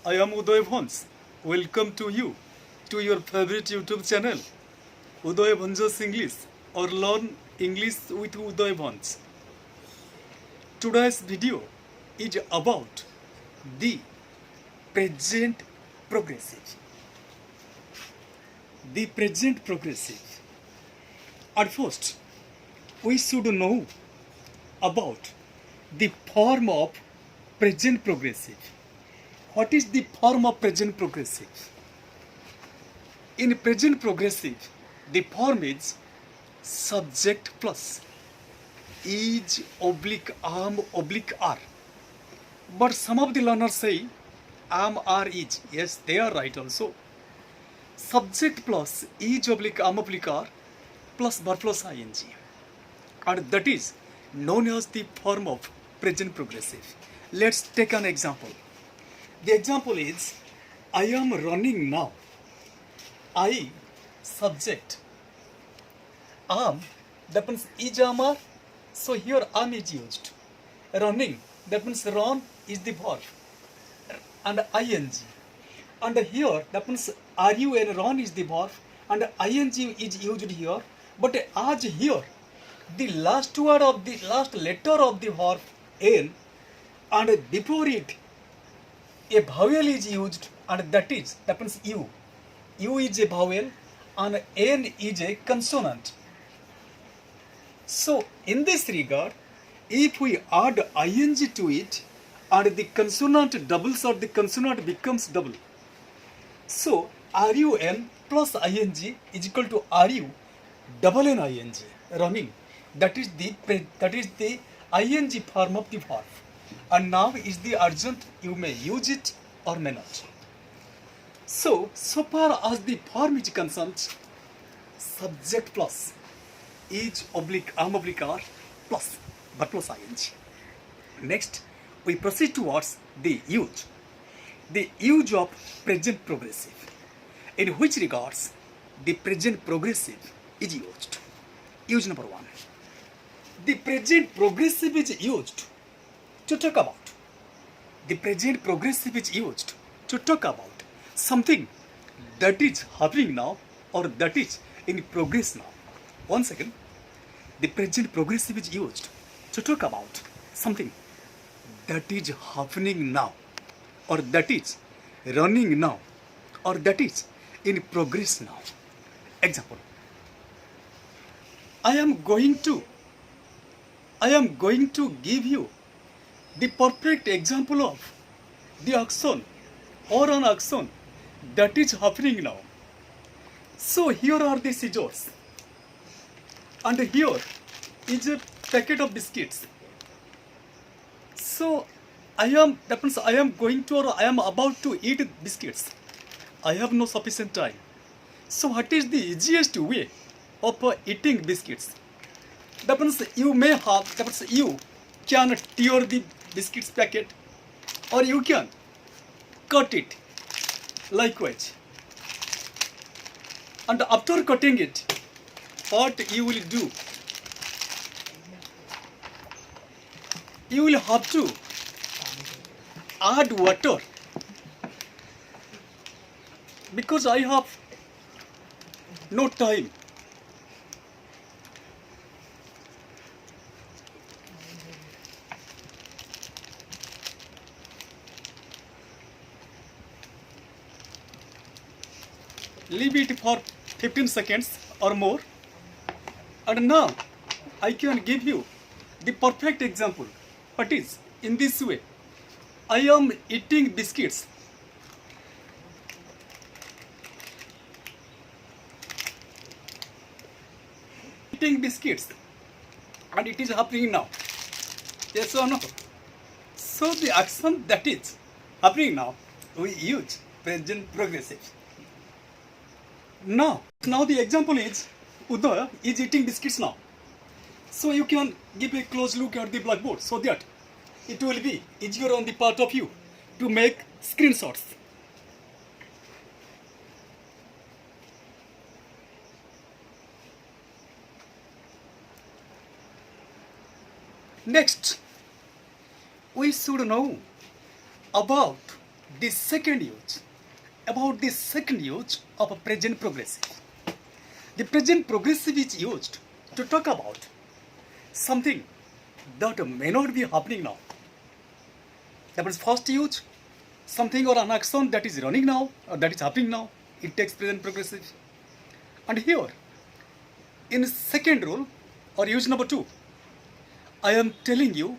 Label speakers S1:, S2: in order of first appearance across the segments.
S1: I am Uday Bhons. Welcome to you to your favorite YouTube channel, Uday Bhons English, or Learn English with Uday Bhons. Today's video is about the present progressive. The present progressive. At first, we should know about the form of present progressive. What is the form of present progressive? In present progressive, the form is subject plus is oblique am oblique are. But some of the learners say am are is. Yes, they are right also. Subject plus is oblique am oblique are plus verb plus ing. And that is known as the form of present progressive. Let's take an example. The example is I am running now. I subject am, that means is am are, so here am is used. Running, that means run is the verb and ing, and here that means are you and run is the verb and ing is used here, but as here the last word of the last letter of the verb n, and before it a vowel is used, and that means u. U is a vowel and n is a consonant. So in this regard, if we add ing to it and the consonant doubles or the consonant becomes double, so run plus ing is equal to ru double n ing, running. That is the ing form of the verb. And now is the urgent, you may use it or may not. So far as the form is concerned, subject plus is oblique am oblique are plus verb plus ing. Next, we proceed towards the use. The use of present progressive, in which regards the present progressive is used. Use number one. The present progressive is used to talk about. The present progressive is used to talk about something that is happening now or that is in progress now. Once again, the present progressive is used to talk about something that is happening now or that is running now or that is in progress now. Example, I am going to give you the perfect example of the action or an action that is happening now. So here are the scissors and here is a packet of biscuits. So that means I am going to or I am about to eat biscuits. I have no sufficient time. So what is the easiest way of eating biscuits? That means you may have, that means you can tear the biscuits packet or you can cut it likewise. And after cutting it, what you will do? You will have to add water, because I have no time. Leave it for 15 seconds or more, and now I can give you the perfect example. What is in this way? I am eating biscuits. Eating biscuits, and it is happening now. Yes or no? So the action that is happening now, we use present progressive. Now the example is Uday is eating biscuits now. So you can give a close look at the blackboard so that it will be easier on the part of you to make screenshots. Next, we should know about the second use, about the second use of a present progressive. The present progressive is used to talk about something that may not be happening now. That was first use, something or an action that is running now or that is happening now. It takes present progressive. And here, in second rule or use number 2, I am telling you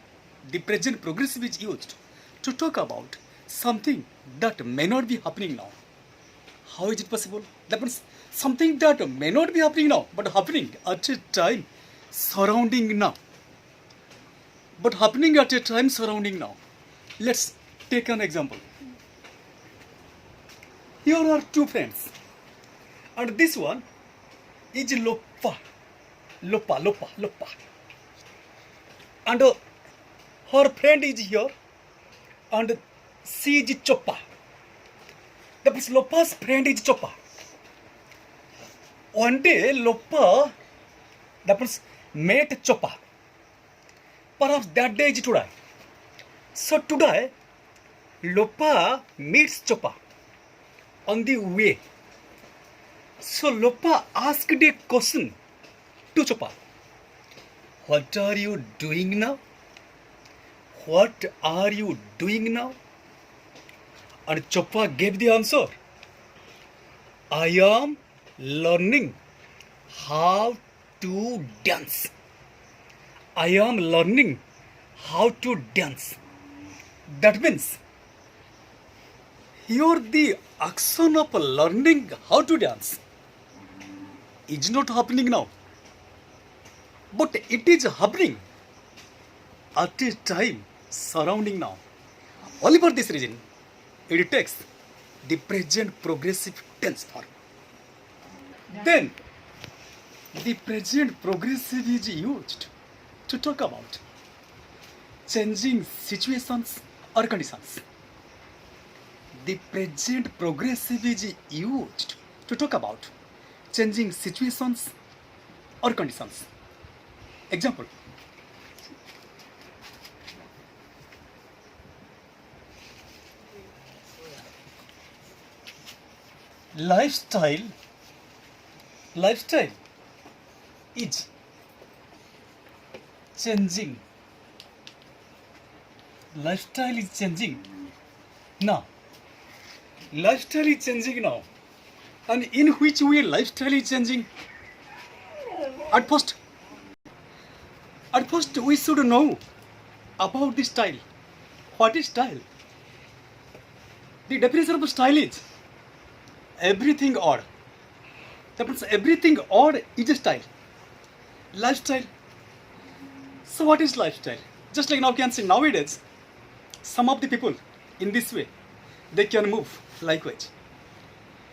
S1: the present progressive is used to talk about something that may not be happening now. How is it possible? That means something that may not be happening now, but happening at a time surrounding now. But happening at a time surrounding now. Let's take an example. Here are two friends. And this one is Lopa. And her friend is here. And she is Choppa. That means Lopa's friend is Choppa. One day Lopa, that means, met Choppa. Perhaps that day is today. So today, Lopa meets Choppa on the way. So Lopa asked a question to Choppa. What are you doing now? What are you doing now? And Choppa gave the answer. I am learning how to dance. I am learning how to dance. That means here the action of learning how to dance is not happening now, but it is happening at a time surrounding now. Only for this reason, it takes the present progressive tense form. Then, the present progressive is used to talk about changing situations or conditions. The present progressive is used to talk about changing situations or conditions. Example. Lifestyle is changing. Lifestyle is changing now. Lifestyle is changing now. And in which way lifestyle is changing? At first we should know about the style. What is style? The definition of style is everything odd. That means everything odd is a style. Lifestyle. So what is lifestyle? Just like now you can see nowadays, some of the people in this way, they can move likewise.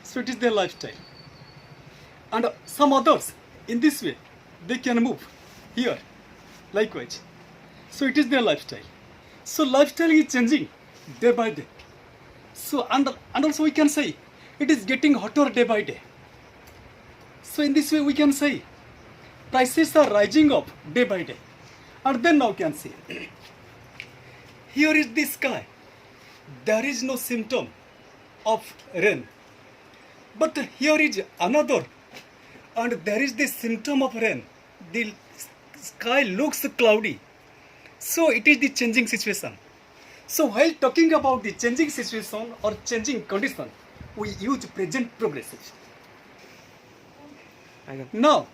S1: So it is their lifestyle. And some others in this way, they can move here likewise. So it is their lifestyle. So lifestyle is changing day by day. So and also we can say it is getting hotter day by day. So in this way we can say prices are rising up day by day. And then now you can see here is the sky. There is no symptom of rain. But here is another, and there is the symptom of rain. The sky looks cloudy. So it is the changing situation. So while talking about the changing situation or changing condition, we use present progressive. Now,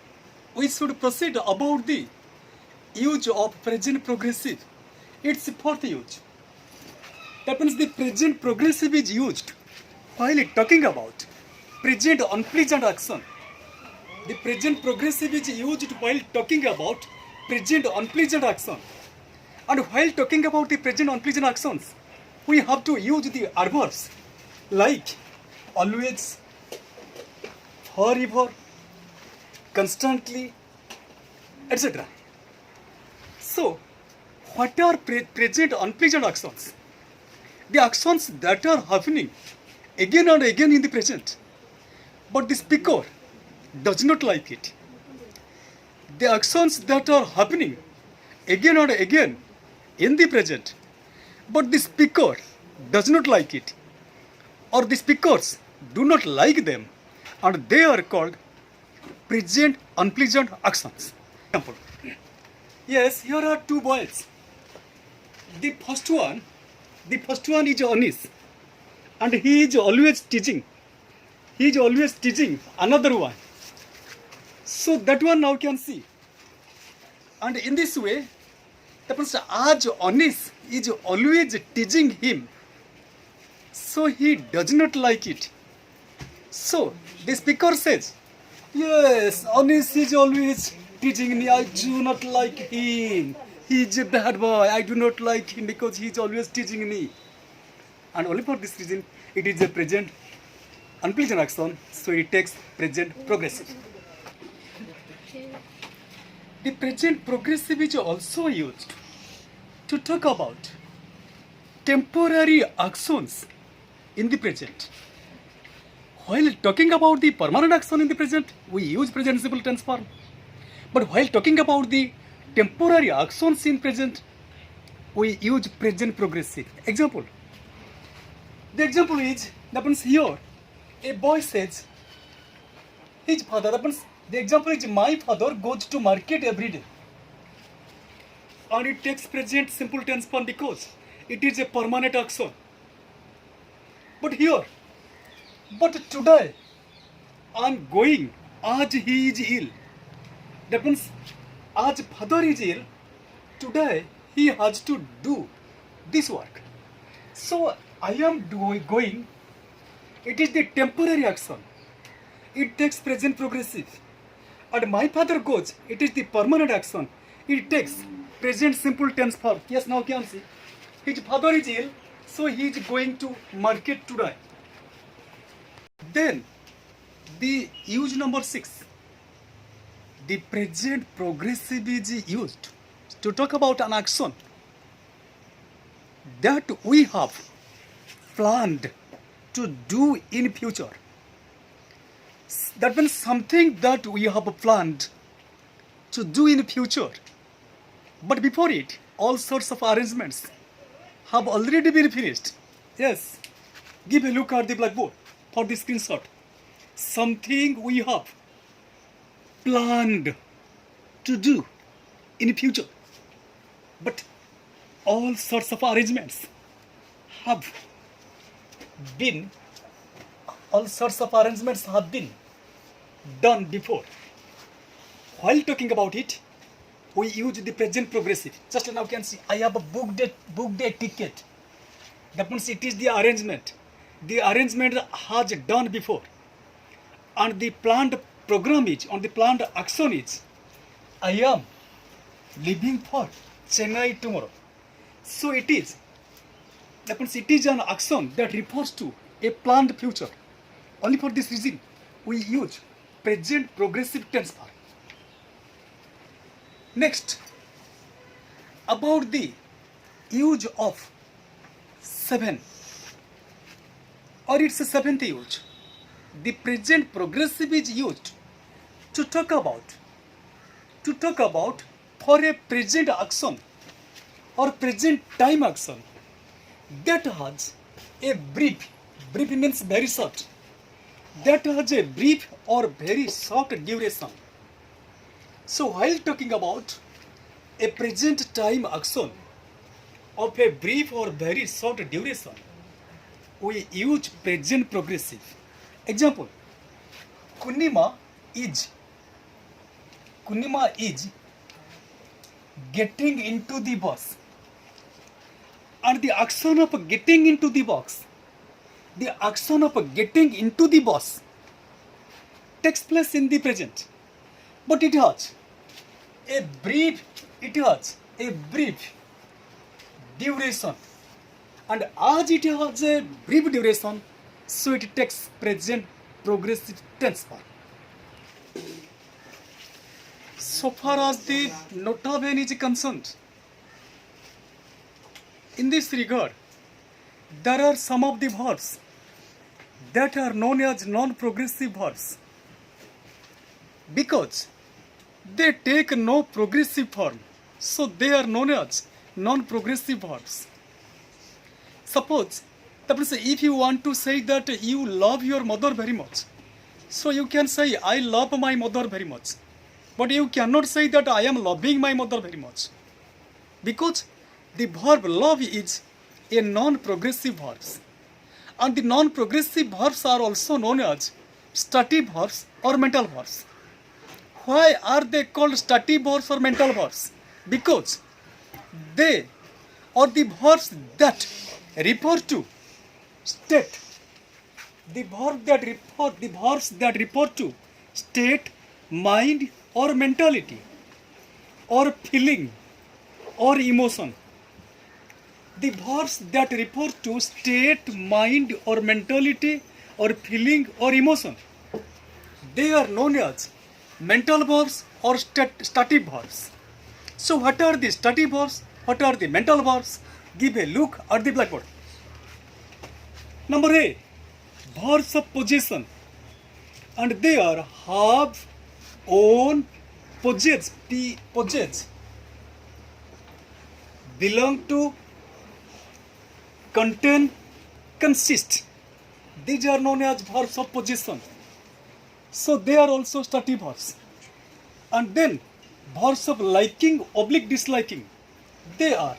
S1: we should proceed about the use of present progressive. It's fourth use. That means the present progressive is used while talking about present unpleasant action. The present progressive is used while talking about present unpleasant action. And while talking about the present unpleasant actions, we have to use the adverbs like always, forever, constantly, etc. So, what are present unpleasant actions? The actions that are happening again and again in the present, but the speaker does not like it. The actions that are happening again and again in the present, but the speaker does not like it. or the speakers do not like them, and they are called present unpleasant actions. Example. Yes, here are two boys. The first one is Anis, and he is always teaching. He is always teaching another one. So that one now can see. And in this way, the person as Anis is always teaching him, so he does not like it. So the speaker says, yes, Anis is always teaching me. I do not like him. He is a bad boy. I do not like him because he is always teaching me. And only for this reason, it is a present unpleasant action, so it takes present progressive. The present progressive is also used to talk about temporary actions in the present. While talking about the permanent action in the present, we use present simple tense form. But while talking about the temporary actions in present, we use present progressive. Example. The example is, that means here, a boy says, his father, that means the example is, my father goes to market every day. And it takes present simple tense form because it is a permanent action. But here, but today, I am going as he is ill. That means, as father is ill, today he has to do this work. So I am going, it is the temporary action. It takes present progressive. And my father goes, it is the permanent action. It takes present simple tense form. Yes, now can see. His father is ill, so he is going to market today. Then, the use number 6. The present progressive is used to talk about an action that we have planned to do in future. That means something that we have planned to do in future. But before it, all sorts of arrangements have already been finished. Yes, give a look at the blackboard for the screenshot. Something we have planned to do in future. But all sorts of arrangements have been done before. While talking about it, we use the present progressive. Just now you can see, I have booked a ticket. That means it is the arrangement. The arrangement has done before. And the planned program is, on the planned action is, I am leaving for Chennai tomorrow. So it is. That means it is an action that refers to a planned future. Only for this reason, we use present progressive tense form. Next, about the use of 7, or its seventh use. The present progressive is used to talk about for a present action or present time action that has a brief means very short, that has a brief or very short duration. So while talking about a present time action of a brief or very short duration, we use present progressive. Example, Kunima is getting into the bus. And the action of getting into the bus takes place in the present. But it has a brief duration. And as it has a brief duration, so it takes present progressive tense form. So far as the nota bene is concerned, in this regard, there are some of the verbs that are known as non-progressive verbs because they take no progressive form, so they are known as non-progressive verbs. Suppose That means if you want to say that you love your mother very much, so you can say I love my mother very much. But you cannot say that I am loving my mother very much. Because the verb love is a non-progressive verb. And the non-progressive verbs are also known as stative verbs or mental verbs. Why are they called stative verbs or mental verbs? Because they are the verbs that refer to state. The verbs that refer to state, mind or mentality or feeling or emotion. The verbs that refer to state, mind or mentality or feeling or emotion, they are known as mental verbs or stative verbs. So what are the stative verbs? What are the mental verbs? Give a look at the blackboard. Number A, verbs of possession. And they are have, own, possess, possess, belong to, contain, consist. These are known as verbs of possession. So they are also stative verbs. And then verbs of liking, oblique disliking. They are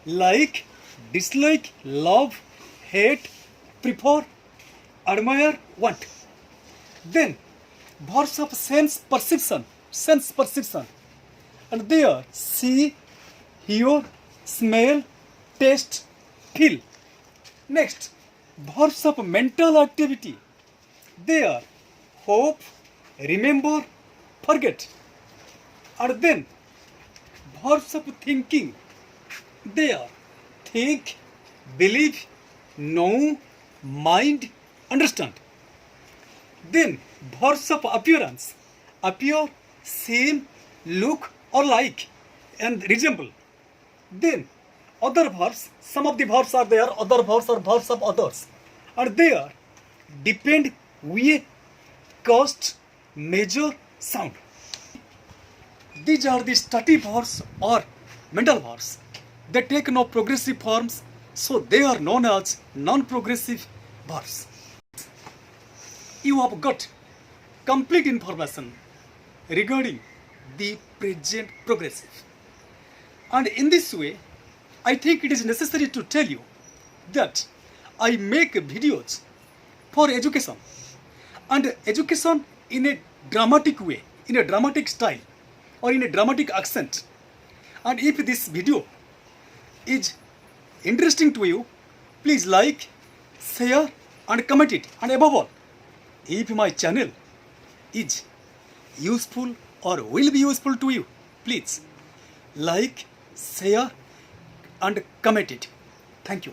S1: like, dislike, love, hate, prefer, admire, want. Then verbs of sense perception. And they are see, hear, smell, taste, feel. Next, verbs of mental activity. They are hope, remember, forget. And then verbs of thinking. They are think, believe, know, mind, understand. Then verbs of appearance. Appear, seem, look or like and resemble. Then other verbs, some of the verbs are there, other verbs are verbs of others. And they are depend, weigh, cost, measure, sound. These are the stative verbs or mental verbs. They take no progressive forms, so they are known as non-progressive verbs. You have got complete information regarding the present progressive. And in this way, I think it is necessary to tell you that I make videos for education, and education in a dramatic way, in a dramatic style or in a dramatic accent. And if this video is interesting to you, please like, share and comment it. And above all, if my channel is useful or will be useful to you, please like, share and comment it. Thank you.